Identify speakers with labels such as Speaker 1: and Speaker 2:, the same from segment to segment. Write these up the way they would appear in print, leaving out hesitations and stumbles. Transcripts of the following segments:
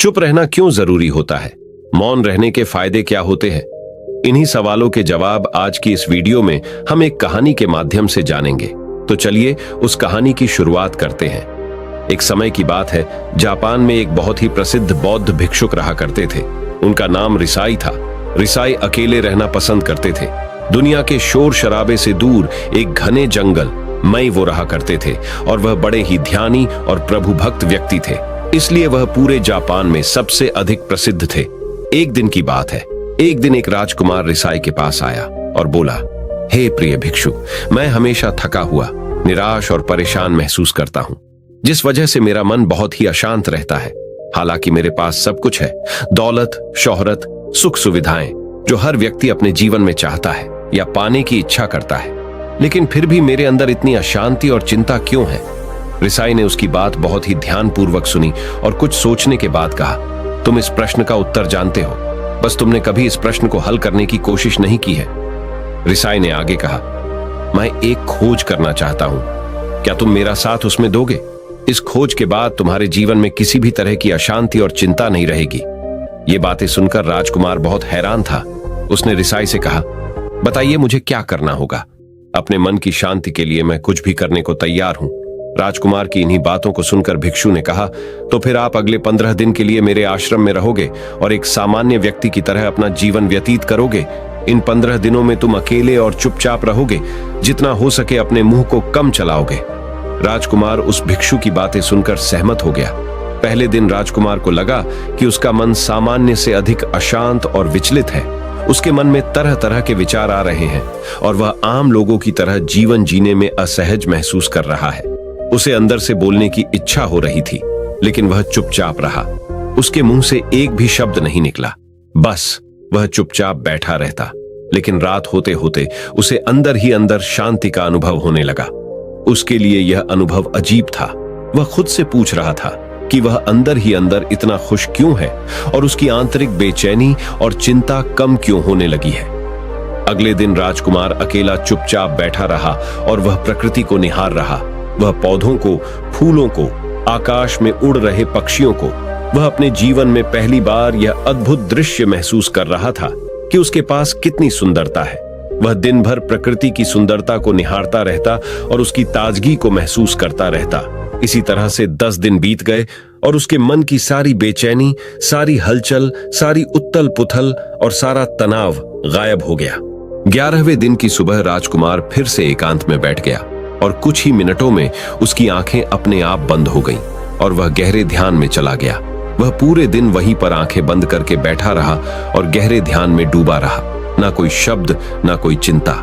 Speaker 1: चुप रहना क्यों जरूरी होता है? मौन रहने के फायदे क्या होते हैं? इन्हीं सवालों के जवाब आज की इस वीडियो में हम एक कहानी के माध्यम से जानेंगे। तो चलिए उस कहानी की शुरुआत करते हैं। एक समय की बात है, जापान में एक बहुत ही प्रसिद्ध बौद्ध भिक्षुक रहा करते थे। उनका नाम रिसाई था। रिसाई अकेले रहना पसंद करते थे। दुनिया के शोर शराबे से दूर एक घने जंगल में वो रहा करते थे और वह बड़े ही ध्यानी और प्रभु भक्त व्यक्ति थे, इसलिए वह पूरे जापान में सबसे अधिक प्रसिद्ध थे। एक दिन की बात है, एक दिन एक राजकुमार रिसाई के पास आया और बोला, हे प्रिय भिक्षु, मैं हमेशा थका हुआ, निराश और परेशान महसूस करता हूँ, जिस वजह से मेरा मन बहुत ही अशांत रहता है। हालांकि मेरे पास सब कुछ है, दौलत, शोहरत, सुख सुविधाएं, जो हर व्यक्ति अपने जीवन में चाहता है या पाने की इच्छा करता है, लेकिन फिर भी मेरे अंदर इतनी अशांति और चिंता क्यों है? रिसाई ने उसकी बात बहुत ही ध्यानपूर्वक सुनी और कुछ सोचने के बाद कहा, तुम इस प्रश्न का उत्तर जानते हो, बस तुमने कभी इस प्रश्न को हल करने की कोशिश नहीं की है। रिसाई ने आगे कहा, मैं एक खोज करना चाहता हूं, क्या तुम मेरा साथ उसमें दोगे? इस खोज के बाद तुम्हारे जीवन में किसी भी तरह की अशांति और चिंता नहीं रहेगी। ये बातें सुनकर राजकुमार बहुत हैरान था। उसने रिसाई से कहा, बताइए मुझे क्या करना होगा? अपने मन की शांति के लिए मैं कुछ भी करने को तैयार हूं। राजकुमार की इन्हीं बातों को सुनकर भिक्षु ने कहा, तो फिर आप अगले 15 दिन के लिए मेरे आश्रम में रहोगे और एक सामान्य व्यक्ति की तरह अपना जीवन व्यतीत करोगे। इन 15 दिनों में तुम अकेले और चुपचाप रहोगे, जितना हो सके अपने मुंह को कम चलाओगे। राजकुमार उस भिक्षु की बातें सुनकर सहमत हो गया। पहले दिन राजकुमार को लगा कि उसका मन सामान्य से अधिक अशांत और विचलित है। उसके मन में तरह तरह के विचार आ रहे हैं और वह आम लोगों की तरह जीवन जीने में असहज महसूस कर रहा है। उसे अंदर से बोलने की इच्छा हो रही थी, लेकिन वह चुपचाप रहा। उसके मुंह से एक भी शब्द नहीं निकला, बस वह चुपचाप बैठा रहता। लेकिन रात होते होते उसे अंदर ही अंदर शांति का अनुभव होने लगा। उसके लिए यह अनुभव अजीब था। वह खुद से पूछ रहा था कि वह अंदर ही अंदर इतना खुश क्यों है और उसकी आंतरिक बेचैनी और चिंता कम क्यों होने लगी है। अगले दिन राजकुमार अकेला चुपचाप बैठा रहा और वह प्रकृति को निहार रहा। वह पौधों को, फूलों को, आकाश में उड़ रहे पक्षियों को। वह अपने जीवन में पहली बार यह अद्भुत दृश्य महसूस कर रहा था कि उसके पास कितनी सुंदरता है। वह दिन भर प्रकृति की सुंदरता को निहारता रहता और उसकी ताजगी को महसूस करता रहता। इसी तरह से 10 दिन बीत गए और उसके मन की सारी बेचैनी, सारी हलचल, सारी उथल पुथल और सारा तनाव गायब हो गया। 11वें दिन की सुबह राजकुमार फिर से एकांत में बैठ गया और कुछ ही मिनटों में उसकी आंखें अपने आप बंद हो गईं और वह गहरे ध्यान में चला गया। वह पूरे दिन वहीं पर आंखें बंद करके बैठा रहा और गहरे ध्यान में डूबा रहा। ना कोई शब्द, ना कोई चिंता।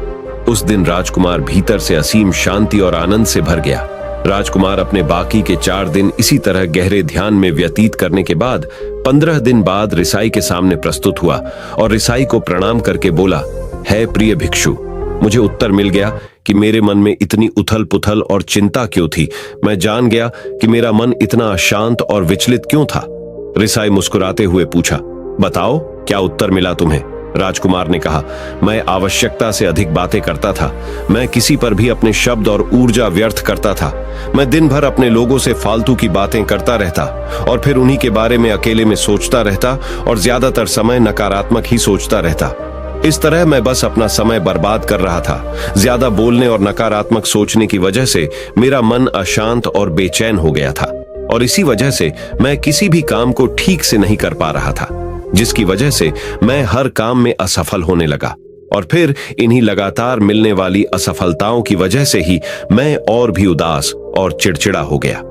Speaker 1: उस दिन राजकुमार भीतर से असीम शांति और आनंद से भर गया। राजकुमार अपने बाकी के 4 दिन इसी तरह गहरे ध्यान में व्यतीत करने के बाद 15 दिन बाद रिसाई के सामने प्रस्तुत हुआ और रिसाई को प्रणाम करके बोला, है प्रिय भिक्षु, मुझे उत्तर मिल गया कि मेरे मन में इतनी उथल पुथल और चिंता क्यों थी। मैं जान गया कि मेरा मन इतना अशांत और विचलित क्यों था। रिसाई मुस्कुराते हुए पूछा, बताओ क्या उत्तर मिला तुम्हें? राजकुमार ने कहा, मैं आवश्यकता से अधिक बातें करता था। मैं किसी पर भी अपने शब्द और ऊर्जा व्यर्थ करता था। मैं दिन भर अपने लोगों से फालतू की बातें करता रहता और फिर उन्हीं के बारे में अकेले में सोचता रहता और ज्यादातर समय नकारात्मक ही सोचता रहता। इस तरह मैं बस अपना समय बर्बाद कर रहा था। ज्यादा बोलने और नकारात्मक सोचने की वजह से मेरा मन अशांत और बेचैन हो गया था और इसी वजह से मैं किसी भी काम को ठीक से नहीं कर पा रहा था, जिसकी वजह से मैं हर काम में असफल होने लगा और फिर इन्हीं लगातार मिलने वाली असफलताओं की वजह से ही मैं और भी उदास और चिड़चिड़ा हो गया।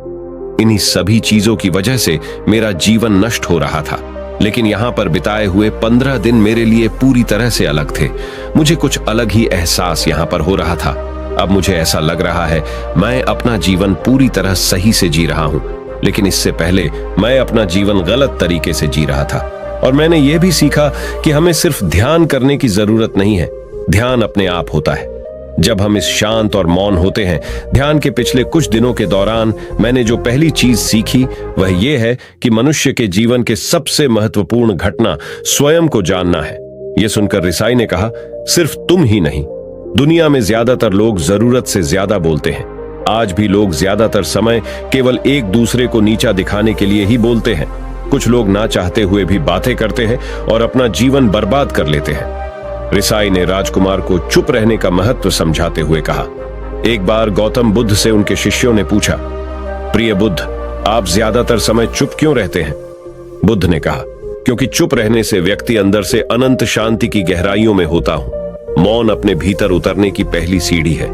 Speaker 1: इन्हीं सभी चीजों की वजह से मेरा जीवन नष्ट हो रहा था। लेकिन यहाँ पर बिताए हुए 15 दिन मेरे लिए पूरी तरह से अलग थे। मुझे कुछ अलग ही एहसास यहाँ पर हो रहा था। अब मुझे ऐसा लग रहा है मैं अपना जीवन पूरी तरह सही से जी रहा हूँ, लेकिन इससे पहले मैं अपना जीवन गलत तरीके से जी रहा था। और मैंने यह भी सीखा कि हमें सिर्फ ध्यान करने की जरूरत नहीं है, ध्यान अपने आप होता है। जब हम इस शांत और मौन होते हैं। ध्यान के पिछले कुछ दिनों के दौरान मैंने जो पहली चीज सीखी वह यह है कि मनुष्य के जीवन के सबसे महत्वपूर्ण घटना स्वयं को जानना है। यह सुनकर रिसाई ने कहा, सिर्फ तुम ही नहीं, दुनिया में ज्यादातर लोग जरूरत से ज्यादा बोलते हैं। आज भी लोग ज्यादातर समय केवल एक दूसरे को नीचा दिखाने के लिए ही बोलते हैं। कुछ लोग ना चाहते हुए भी बातें करते हैं और अपना जीवन बर्बाद कर लेते हैं। रिसाई ने राजकुमार को चुप रहने का महत्व समझाते हुए कहा। एक बार गौतम बुद्ध से उनके शिष्यों ने पूछा, प्रिय बुद्ध, आप ज्यादातर समय चुप क्यों रहते हैं? बुद्ध ने कहा, क्योंकि चुप रहने से व्यक्ति अंदर से अनंत शांति की गहराइयों में होता हूं। मौन अपने भीतर उतरने की पहली सीढ़ी है।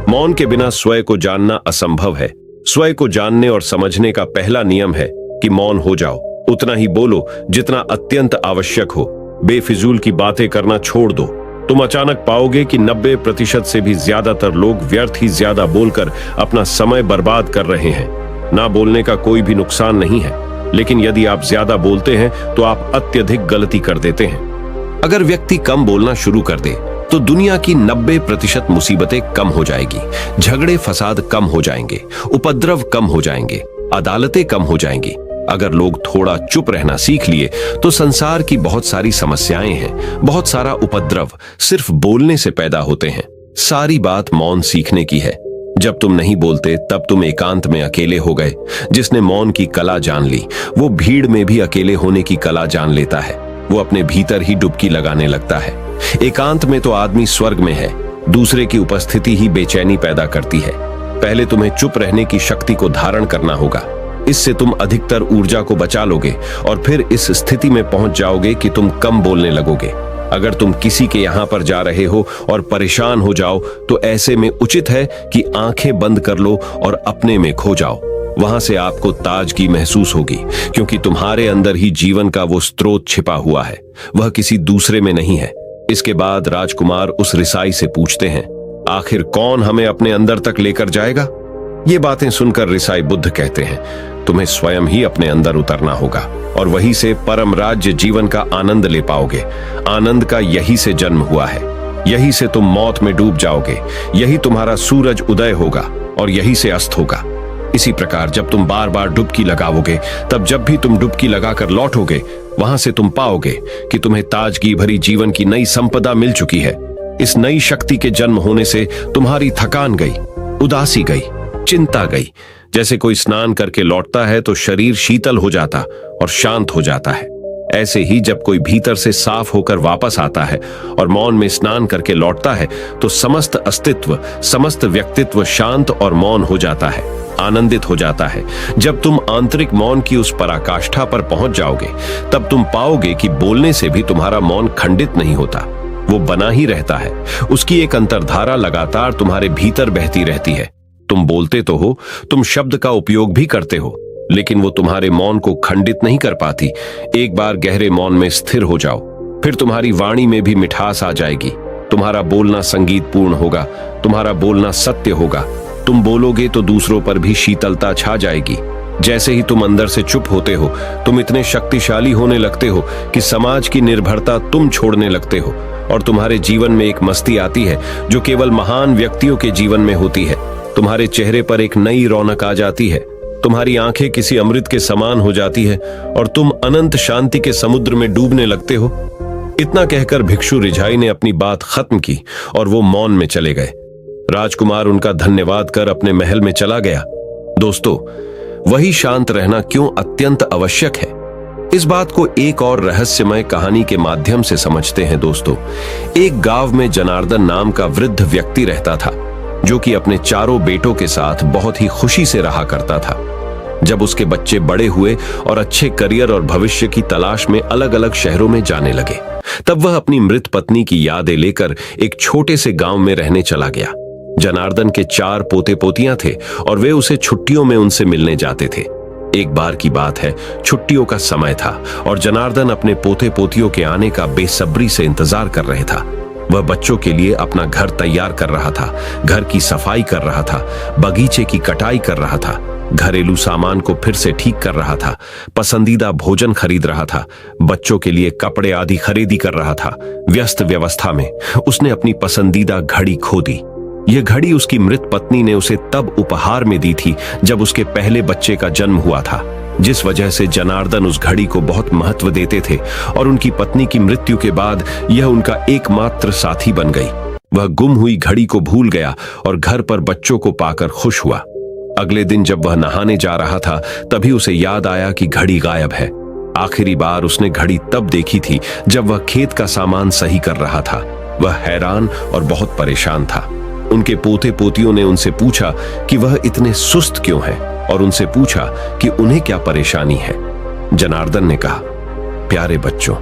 Speaker 1: मौन के बिना स्वयं को जानना असंभव है। स्वयं को जानने और समझने का पहला नियम है कि मौन हो जाओ, उतना ही बोलो जितना अत्यंत आवश्यक हो। बेफिजूल की बातें करना छोड़ दो। तुम अचानक पाओगे कि 90% से भी ज्यादातर लोग व्यर्थ ही ज्यादा बोलकर अपना समय बर्बाद कर रहे हैं। ना बोलने का कोई भी नुकसान नहीं है, लेकिन यदि आप ज्यादा बोलते हैं तो आप अत्यधिक गलती कर देते हैं। अगर व्यक्ति कम बोलना शुरू कर दे तो दुनिया की 90% मुसीबतें कम हो जाएगी, झगड़े फसाद कम हो जाएंगे, उपद्रव कम हो जाएंगे, अदालतें कम हो जाएंगी। अगर लोग थोड़ा चुप रहना सीख लिए तो संसार की बहुत सारी समस्याएं हैं, बहुत सारा उपद्रव सिर्फ बोलने से पैदा होते हैं। सारी बात मौन सीखने की है। जब तुम नहीं बोलते तब तुम एकांत में अकेले हो गए। जिसने मौन की कला जान ली वो भीड़ में भी अकेले होने की कला जान लेता है। वो अपने भीतर ही डुबकी लगाने लगता है। एकांत में तो आदमी स्वर्ग में है। दूसरे की उपस्थिति ही बेचैनी पैदा करती है। पहले तुम्हें चुप रहने की शक्ति को धारण करना होगा। इससे तुम अधिकतर ऊर्जा को बचा लोगे और फिर इस स्थिति में पहुंच जाओगे कि तुम कम बोलने लगोगे। अगर तुम किसी के यहां पर जा रहे हो और परेशान हो जाओ तो ऐसे में उचित है कि आंखें बंद कर लो और अपने में खो जाओ। वहां से आपको ताजगी महसूस होगी, क्योंकि तुम्हारे अंदर ही जीवन का वो स्रोत छिपा हुआ है, वह किसी दूसरे में नहीं है। इसके बाद राजकुमार उस रिसाई से पूछते हैं, आखिर कौन हमें अपने अंदर तक लेकर जाएगा? ये बातें सुनकर रिसाई बुद्ध कहते हैं, तुम्हें स्वयं ही अपने अंदर उतरना होगा और वहीं से परम राज्य जीवन का आनंद ले पाओगे। आनंद का यही से जन्म हुआ है। यही से तुम मौत में डूब जाओगे। यही तुम्हारा सूरज उदय होगा और यही से अस्त होगा। इसी प्रकार जब तुम बार बार डुबकी लगाओगे, तब जब भी तुम डुबकी लगाकर लौटोगे, वहां से तुम पाओगे कि तुम्हें ताजगी भरी जीवन की नई संपदा मिल चुकी है। इस नई शक्ति के जन्म होने से तुम्हारी थकान गई, उदासी गई, चिंता गई। जैसे कोई स्नान करके लौटता है तो शरीर शीतल हो जाता और शांत हो जाता है। ऐसे ही जब कोई भीतर से साफ होकर वापस आता है और मौन में स्नान करके लौटता है तो समस्त अस्तित्व, समस्त व्यक्तित्व शांत और मौन हो जाता है, आनंदित हो जाता है। जब तुम आंतरिक मौन की उस पराकाष्ठा पर पहुंच जाओगे, तब तुम पाओगे कि बोलने से भी तुम्हारा मौन खंडित नहीं होता, वो बना ही रहता है। उसकी एक अंतर्धारा लगातार तुम्हारे भीतर बहती रहती है। तुम बोलते तो हो, तुम शब्द का उपयोग भी करते हो, लेकिन वो तुम्हारे मौन को खंडित नहीं कर पाती। एक बार गहरे मौन में स्थिर हो जाओ, फिर तुम्हारी वाणी में भी मिठास आ जाएगी। तुम्हारा बोलना संगीतपूर्ण होगा, तुम्हारा बोलना सत्य होगा। तुम बोलोगे तो दूसरों पर भी शीतलता छा जाएगी। जैसे ही तुम अंदर से चुप होते हो, तुम इतने शक्तिशाली होने लगते हो कि समाज की निर्भरता तुम छोड़ने लगते हो और तुम्हारे जीवन में एक मस्ती आती है जो केवल महान व्यक्तियों के जीवन में होती है। तुम्हारे चेहरे पर एक नई रौनक आ जाती है, तुम्हारी आंखें किसी अमृत के समान हो जाती है और तुम अनंत शांति के समुद्र में डूबने लगते हो। इतना कहकर भिक्षु रिझाई ने अपनी बात खत्म की और वो मौन में चले गए। राजकुमार उनका धन्यवाद कर अपने महल में चला गया। दोस्तों, वही शांत रहना क्यों अत्यंत आवश्यक है, इस बात को एक और रहस्यमय कहानी के माध्यम से समझते हैं। दोस्तों, एक गांव में जनार्दन नाम का वृद्ध व्यक्ति रहता था, जो कि अपने चारों बेटों के साथ बहुत ही खुशी से रहा करता था। जब उसके बच्चे बड़े हुए और अच्छे करियर और भविष्य की तलाश में अलग अलग शहरों में जाने लगे, तब वह अपनी मृत पत्नी की यादें लेकर एक छोटे से गांव में रहने चला गया। जनार्दन के 4 पोते पोतियां थे और वे उसे छुट्टियों में उनसे मिलने जाते थे। एक बार की बात है, छुट्टियों का समय था और जनार्दन अपने पोते पोतियों के आने का बेसब्री से इंतजार कर रहे था। वह बच्चों के लिए अपना घर तैयार कर रहा था, घर की सफाई कर रहा था, बगीचे की कटाई कर रहा था, घरेलू सामान को फिर से ठीक कर रहा था, पसंदीदा भोजन खरीद रहा था, बच्चों के लिए कपड़े आदि खरीदी कर रहा था। व्यस्त व्यवस्था में उसने अपनी पसंदीदा घड़ी खो दी। यह घड़ी उसकी मृत पत्नी ने उसे तब उपहार में दी थी जब उसके पहले बच्चे का जन्म हुआ था, जिस वजह से जनार्दन उस घड़ी को बहुत महत्व देते थे और उनकी पत्नी की मृत्यु के बाद यह उनका एकमात्र साथी बन गई। वह गुम हुई घड़ी को भूल गया और घर पर बच्चों को पाकर खुश हुआ। अगले दिन जब वह नहाने जा रहा था, तभी उसे याद आया कि घड़ी गायब है। आखिरी बार उसने घड़ी तब देखी थी जब वह खेत का सामान सही कर रहा था। वह हैरान और बहुत परेशान था। उनके पोते पोतियों ने उनसे पूछा कि वह इतने सुस्त क्यों हैं और उनसे पूछा कि उन्हें क्या परेशानी है। जनार्दन ने कहा, प्यारे बच्चों,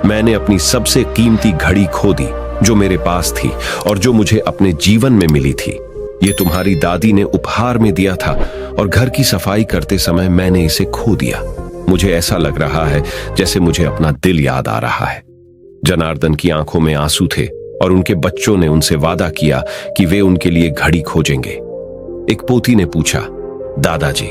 Speaker 1: मैंने अपनी सबसे कीमती घड़ी खो दी जो मेरे पास थी और जो मुझे अपने जीवन में मिली थी। ये तुम्हारी दादी ने उपहार में दिया था और घर की सफाई करते समय मैंने इसे खो दिया। मुझे ऐसा लग रहा है जैसे मुझे अपना दिल याद आ रहा है। जनार्दन की आंखों में आंसू थे और उनके बच्चों ने उनसे वादा किया कि वे उनके लिए घड़ी खोजेंगे। एक पोती ने पूछा, दादाजी,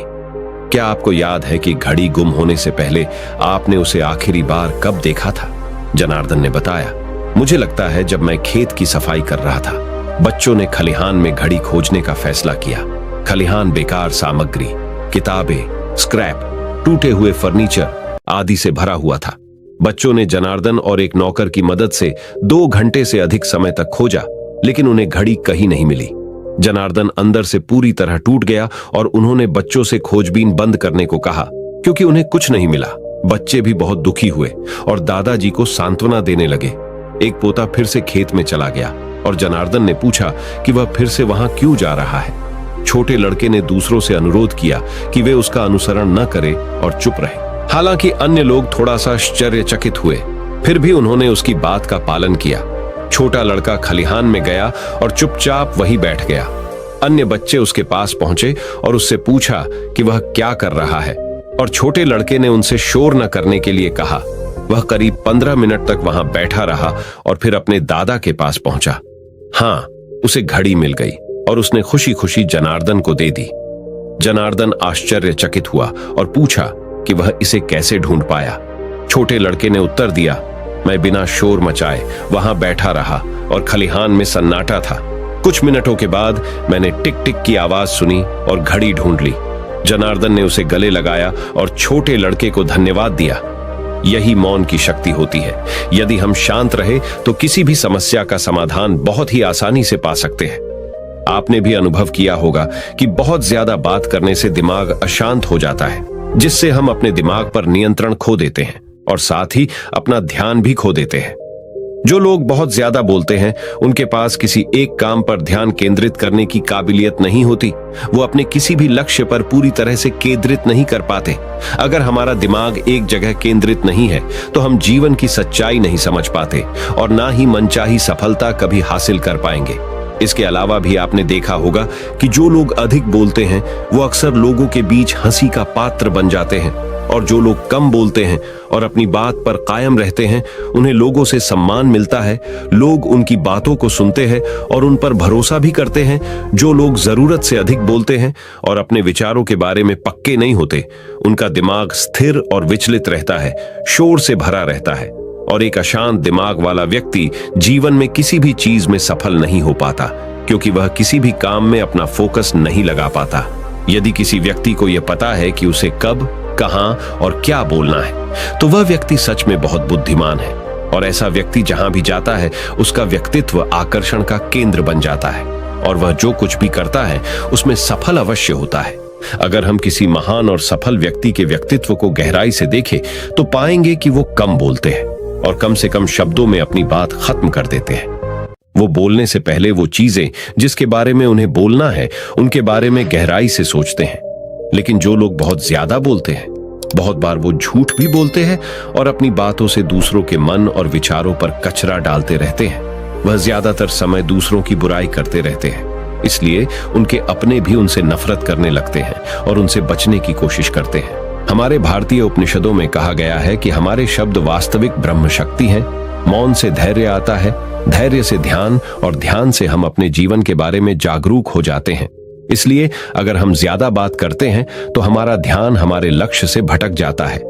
Speaker 1: क्या आपको याद है कि घड़ी गुम होने से पहले आपने उसे आखिरी बार कब देखा था? जनार्दन ने बताया, मुझे लगता है जब मैं खेत की सफाई कर रहा था। बच्चों ने खलिहान में घड़ी खोजने का फैसला किया। खलिहान बेकार सामग्री, किताबें, स्क्रैप, टूटे हुए फर्नीचर आदि से भरा हुआ था। बच्चों ने जनार्दन और एक नौकर की मदद से 2 घंटे से अधिक समय तक खोजा, लेकिन उन्हें घड़ी कहीं नहीं मिली। जनार्दन अंदर से पूरी तरह टूट गया और उन्होंने बच्चों से खोजबीन बंद करने को कहा क्योंकि उन्हें कुछ नहीं मिला। बच्चे भी बहुत दुखी हुए और दादाजी को सांत्वना देने लगे। एक पोता फिर से खेत में चला गया और जनार्दन ने पूछा कि वह फिर से वहां क्यों जा रहा है। छोटे लड़के ने दूसरों से अनुरोध किया कि वे उसका अनुसरण न करें और चुप रहे। हालांकि अन्य लोग थोड़ा सा आश्चर्यचकित हुए, फिर भी उन्होंने उसकी बात का पालन किया। छोटा लड़का खलिहान में गया और चुपचाप वहीं बैठ गया। अन्य बच्चे उसके पास पहुंचे और उससे पूछा कि वह क्या कर रहा है और छोटे लड़के ने उनसे शोर न करने के लिए कहा। वह करीब 15 मिनट तक वहां बैठा रहा और फिर अपने दादा के पास पहुंचा। हाँ, उसे घड़ी मिल गई और उसने खुशी खुशी जनार्दन को दे दी। जनार्दन आश्चर्यचकित हुआ और पूछा कि वह इसे कैसे ढूंढ पाया। छोटे लड़के ने उत्तर दिया, मैं बिना शोर मचाए वहां बैठा रहा और खलिहान में सन्नाटा था। कुछ मिनटों के बाद मैंने टिक टिक की आवाज सुनी और घड़ी ढूंढ ली। जनार्दन ने उसे गले लगाया और छोटे लड़के को धन्यवाद दिया। यही मौन की शक्ति होती है। यदि हम शांत रहे तो किसी भी समस्या का समाधान बहुत ही आसानी से पा सकते हैं। आपने भी अनुभव किया होगा कि बहुत ज्यादा बात करने से दिमाग अशांत हो जाता है, जिससे हम अपने दिमाग पर नियंत्रण खो देते हैं और साथ ही अपना ध्यान भी खो देते हैं। जो लोग बहुत ज्यादा बोलते हैं उनके पास किसी एक काम पर ध्यान केंद्रित करने की काबिलियत नहीं होती। वो अपने किसी भी लक्ष्य पर पूरी तरह से केंद्रित नहीं कर पाते। अगर हमारा दिमाग एक जगह केंद्रित नहीं है तो हम जीवन की सच्चाई नहीं समझ पाते और ना ही मनचाही सफलता कभी हासिल कर पाएंगे। इसके अलावा भी आपने देखा होगा कि जो लोग अधिक बोलते हैं वो अक्सर लोगों के बीच हंसी का पात्र बन जाते हैं और जो लोग कम बोलते हैं और अपनी बात पर कायम रहते हैं उन्हें लोगों से सम्मान मिलता है। लोग उनकी बातों को सुनते हैं और उन पर भरोसा भी करते हैं। जो लोग जरूरत से अधिक बोलते हैं और अपने विचारों के बारे में पक्के नहीं होते, उनका दिमाग स्थिर और विचलित रहता है, शोर से भरा रहता है और एक अशांत दिमाग वाला व्यक्ति जीवन में किसी भी चीज में सफल नहीं हो पाता क्योंकि वह किसी भी काम में अपना फोकस नहीं लगा पाता। यदि किसी व्यक्ति को यह पता है कि उसे कब, कहां और क्या बोलना है तो वह व्यक्ति सच में बहुत बुद्धिमान है और ऐसा व्यक्ति जहां भी जाता है उसका व्यक्तित्व आकर्षण का केंद्र बन जाता है और वह जो कुछ भी करता है उसमें सफल अवश्य होता है। अगर हम किसी महान और सफल व्यक्ति के व्यक्तित्व को गहराई से देखें तो पाएंगे कि वो कम बोलते हैं और कम से कम शब्दों में अपनी बात खत्म कर देते हैं। वो बोलने से पहले वो चीजें जिसके बारे में उन्हें बोलना है उनके बारे में गहराई से सोचते हैं। लेकिन जो लोग बहुत ज्यादा बोलते हैं, बहुत बार वो झूठ भी बोलते हैं और अपनी बातों से दूसरों के मन और विचारों पर कचरा डालते रहते हैं। वह ज्यादातर समय दूसरों की बुराई करते रहते हैं, इसलिए उनके अपने भी उनसे नफरत करने लगते हैं और उनसे बचने की कोशिश करते हैं। हमारे भारतीय उपनिषदों में कहा गया है कि हमारे शब्द वास्तविक ब्रह्म शक्ति हैं। मौन से धैर्य आता है, धैर्य से ध्यान और ध्यान से हम अपने जीवन के बारे में जागरूक हो जाते हैं। इसलिए अगर हम ज्यादा बात करते हैं तो हमारा ध्यान हमारे लक्ष्य से भटक जाता है।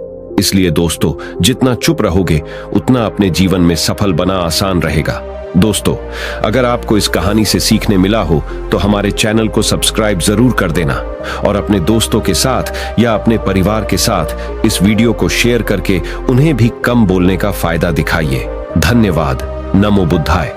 Speaker 1: इसलिए दोस्तों, जितना चुप रहोगे उतना अपने जीवन में सफल बना आसान रहेगा। दोस्तों, अगर आपको इस कहानी से सीखने मिला हो तो हमारे चैनल को सब्सक्राइब जरूर कर देना और अपने दोस्तों के साथ या अपने परिवार के साथ इस वीडियो को शेयर करके उन्हें भी कम बोलने का फायदा दिखाइए। धन्यवाद। नमो बुद्धाय।